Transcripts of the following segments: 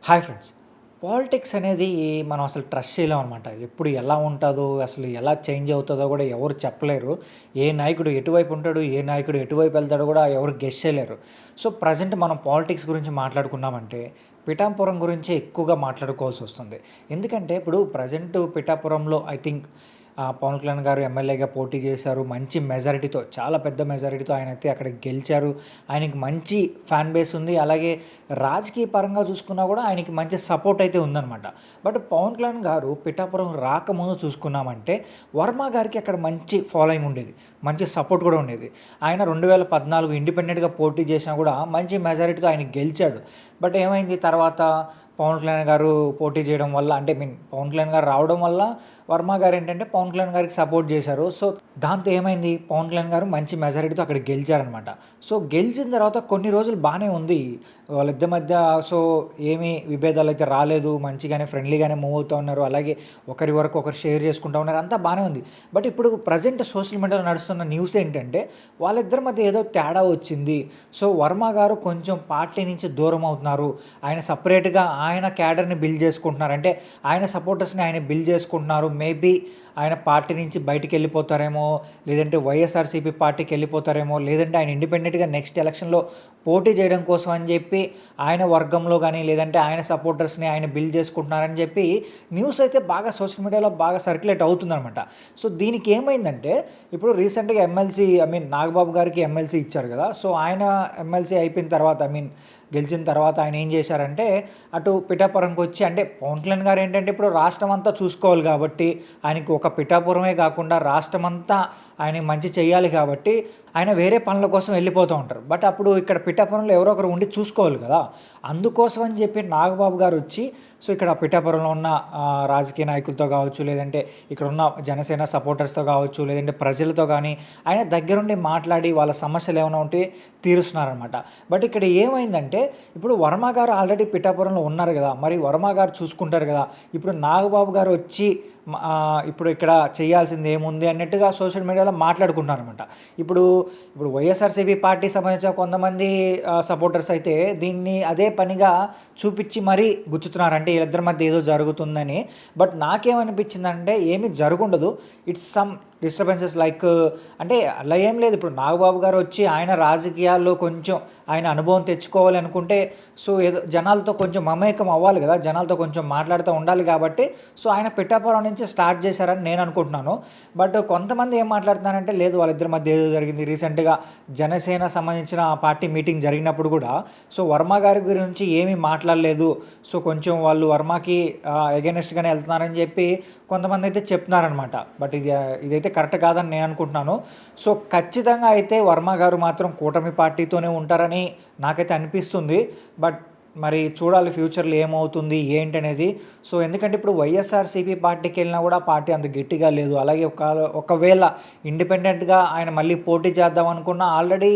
Hi friends. Politics అనేది మనం అసలు ట్రస్ట్ చేయలేం అనమాట. ఎప్పుడు ఎలా ఉంటుందో, అసలు ఎలా చేంజ్ అవుతుందో కూడా ఎవరు చెప్పలేరు. ఏ నాయకుడు ఎటువైపు ఉంటాడు, ఏ నాయకుడు ఎటువైపు వెళ్తాడో కూడా ఎవరు గెస్ చేయలేరు. సో ప్రజెంట్ మనం పాలిటిక్స్ గురించి మాట్లాడుకున్నామంటే పిఠాపురం గురించే ఎక్కువగా మాట్లాడుకోవాల్సి వస్తుంది. ఎందుకంటే ఇప్పుడు ప్రజెంట్ పిఠాపురంలో ఐ థింక్ పవన్ కళ్యాణ్ గారు ఎమ్మెల్యేగా పోటీ చేశారు. మంచి మెజారిటీతో, చాలా పెద్ద మెజారిటీతో ఆయనైతే అక్కడ గెలిచారు. ఆయనకి మంచి ఫ్యాన్ బేస్ ఉంది. అలాగే రాజకీయ పరంగా చూసుకున్నా కూడా ఆయనకి మంచి సపోర్ట్ అయితే ఉందన్నమాట. బట్ పవన్ కళ్యాణ్ గారు పిఠాపురం రాకముందు చూసుకున్నామంటే వర్మ గారికి అక్కడ మంచి ఫాలోయింగ్ ఉండేది, మంచి సపోర్ట్ కూడా ఉండేది. ఆయన 2014 ఇండిపెండెంట్గా పోటీ చేసినా కూడా మంచి మెజారిటీతో ఆయన గెలిచాడు. బట్ ఏమైంది తర్వాత పవన్ కళ్యాణ్ గారు పోటీ చేయడం వల్ల, అంటే పవన్ కళ్యాణ్ గారు రావడం వల్ల వర్మ గారు ఏంటంటే పవన్ కళ్యాణ్ గారికి సపోర్ట్ చేశారు. సో దాంతో ఏమైంది, పవన్ కళ్యాణ్ గారు మంచి మెజారిటీతో అక్కడ గెలిచారనమాట. సో గెలిచిన తర్వాత కొన్ని రోజులు బాగానే ఉంది వాళ్ళిద్దరి మధ్య. సో ఏమీ విభేదాలు అయితే రాలేదు, మంచిగానే ఫ్రెండ్లీగానే మూవ్ అవుతూ ఉన్నారు. అలాగే ఒకరి వరకు ఒకరు షేర్ చేసుకుంటూ ఉన్నారు, అంతా బాగానే ఉంది. బట్ ఇప్పుడు ప్రజెంట్ సోషల్ మీడియాలో నడుస్తున్న న్యూస్ ఏంటంటే వాళ్ళిద్దరి మధ్య ఏదో తేడా వచ్చింది. సో వర్మ గారు కొంచెం పార్టీ నుంచి దూరం అవుతున్నారు. ఆయన సపరేట్గా ఆయన క్యాడర్ని బిల్డ్ చేసుకుంటున్నారు, అంటే ఆయన సపోర్టర్స్ని ఆయన బిల్డ్ చేసుకుంటున్నారు. మేబీ ఆయన పార్టీ నుంచి బయటికి వెళ్ళిపోతారేమో, లేదంటే వైఎస్ఆర్సీపీ పార్టీకి వెళ్ళిపోతారేమో, లేదంటే ఆయన ఇండిపెండెంట్గా నెక్స్ట్ ఎలక్షన్లో పోటీ చేయడం కోసం అని చెప్పి ఆయన వర్గంలో కానీ లేదంటే ఆయన సపోర్టర్స్ని ఆయన బిల్డ్ చేసుకుంటున్నారని చెప్పి న్యూస్ అయితే బాగా సోషల్ మీడియాలో బాగా సర్క్యులేట్ అవుతుందన్నమాట. సో దీనికి ఏమైందంటే ఇప్పుడు రీసెంట్గా ఎమ్మెల్సీ నాగబాబు గారికి ఎమ్మెల్సీ ఇచ్చారు కదా. సో ఆయన ఎమ్మెల్సీ అయిపోయిన తర్వాత గెలిచిన తర్వాత ఆయన ఏం చేశారంటే అటు పిఠాపురంకి వచ్చి, అంటే పవన్ కళ్యాణ్ గారు ఏంటంటే ఇప్పుడు రాష్ట్రం అంతా చూసుకోవాలి కాబట్టి, ఆయనకి ఒక పిఠాపురమే కాకుండా రాష్ట్రం అంతా ఆయన మంచి చేయాలి కాబట్టి ఆయన వేరే పనుల కోసం వెళ్ళిపోతూ ఉంటారు. బట్ అప్పుడు ఇక్కడ పిఠాపురంలో ఎవరో ఒకరు ఉండి చూసుకోవాలి కదా. అందుకోసం అని చెప్పి నాగబాబు గారు వచ్చి, సో ఇక్కడ పిఠాపురంలో ఉన్న రాజకీయ నాయకులతో కావచ్చు, లేదంటే ఇక్కడ ఉన్న జనసేన సపోర్టర్స్తో కావచ్చు, లేదంటే ప్రజలతో కానీ ఆయన దగ్గరుండి మాట్లాడి వాళ్ళ సమస్యలు ఏమైనా ఉంటే తీరుస్తున్నారనమాట. బట్ ఇక్కడ ఏమైందంటే ఇప్పుడు వర్మ గారు ఆల్రెడీ పిఠాపురంలో ఉన్నారు కదా, మరి వర్మ గారు చూసుకుంటారు కదా. ఇప్పుడు నాగబాబు గారు వచ్చి ఇప్పుడు ఇక్కడ చేయాల్సింది ఏముంది అన్నట్టుగా సోషల్ మీడియాలో మాట్లాడుకుంటున్నారనమాట. ఇప్పుడు వైఎస్ఆర్సీపీ పార్టీ సంబంధించిన కొంతమంది సపోర్టర్స్ అయితే దీన్ని అదే పనిగా చూపించి మరీ గుచ్చుతున్నారు, అంటే వీళ్ళిద్దరి మధ్య ఏదో జరుగుతుందని. బట్ నాకేమనిపించిందంటే ఏమీ జరుగుండదు. ఇట్స్ సమ్ డిస్టర్బెన్సెస్ లైక్, అంటే అలా ఏం లేదు. ఇప్పుడు నాగబాబు గారు వచ్చి ఆయన రాజకీయాల్లో కొంచెం ఆయన అనుభవం తెచ్చుకోవాలి అనుకుంటే, సో ఏదో జనాలతో కొంచెం మమేకం అవ్వాలి కదా, జనాలతో కొంచెం మాట్లాడుతూ ఉండాలి కాబట్టి సో ఆయన పిఠాపురం నుంచి స్టార్ట్ చేశారని నేను అనుకుంటున్నాను. బట్ కొంతమంది ఏం మాట్లాడుతున్నారంటే లేదు, వాళ్ళిద్దరి మధ్య ఏదో జరిగింది. రీసెంట్గా జనసేన సంబంధించిన పార్టీ మీటింగ్ జరిగినప్పుడు కూడా సో వర్మ గారి గురించి ఏమీ మాట్లాడలేదు, సో కొంచెం వాళ్ళు వర్మకి ఎగెనెస్ట్గానే వెళ్తున్నారని చెప్పి కొంతమంది అయితే చెప్తున్నారనమాట. బట్ ఇదైతే కరెక్ట్ కాదని నేను అనుకుంటున్నాను. సో ఖచ్చితంగా అయితే వర్మ గారు మాత్రం కూటమి పార్టీతోనే ఉంటారని నాకైతే అనిపిస్తుంది. బట్ మరి చూడాలి ఫ్యూచర్లో ఏమవుతుంది ఏంటనేది. సో ఎందుకంటే ఇప్పుడు వైఎస్ఆర్సీపీ పార్టీకి వెళ్ళినా కూడా పార్టీ అంత గట్టిగా లేదు. అలాగే ఒకవేళ ఇండిపెండెంట్గా ఆయన మళ్ళీ పోటీ చేద్దాం అనుకున్నా ఆల్రెడీ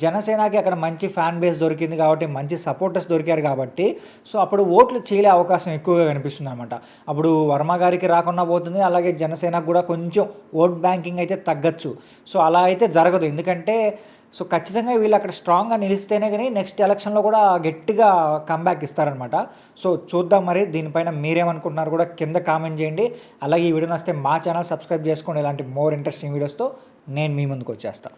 జనసేనకి అక్కడ మంచి ఫ్యాన్ బేస్ దొరికింది కాబట్టి, మంచి సపోర్టర్స్ దొరికారు కాబట్టి సో అప్పుడు ఓట్లు చేయలే అవకాశం ఎక్కువగా కనిపిస్తుంది అనమాట. అప్పుడు వర్మ గారికి రాకుండా పోతుంది, అలాగే జనసేనకు కూడా కొంచెం ఓట్ బ్యాంకింగ్ అయితే తగ్గచ్చు. సో అలా అయితే జరగదు, ఎందుకంటే సో ఖచ్చితంగా వీళ్ళు అక్కడ స్ట్రాంగ్గా నిలిస్తేనే కానీ నెక్స్ట్ ఎలక్షన్లో కూడా గట్టిగా కంబ్యాక్ ఇస్తారనమాట. సో చూద్దాం మరి దీనిపైన మీరేమనుకుంటున్నారు కూడా కింద కామెంట్ చేయండి. అలాగే ఈ వీడియో నచ్చితే మా ఛానల్ సబ్స్క్రైబ్ చేసుకోండి. ఇలాంటి మోర్ ఇంట్రెస్టింగ్ వీడియోస్తో నేను మీ ముందుకు వచ్చేస్తాను.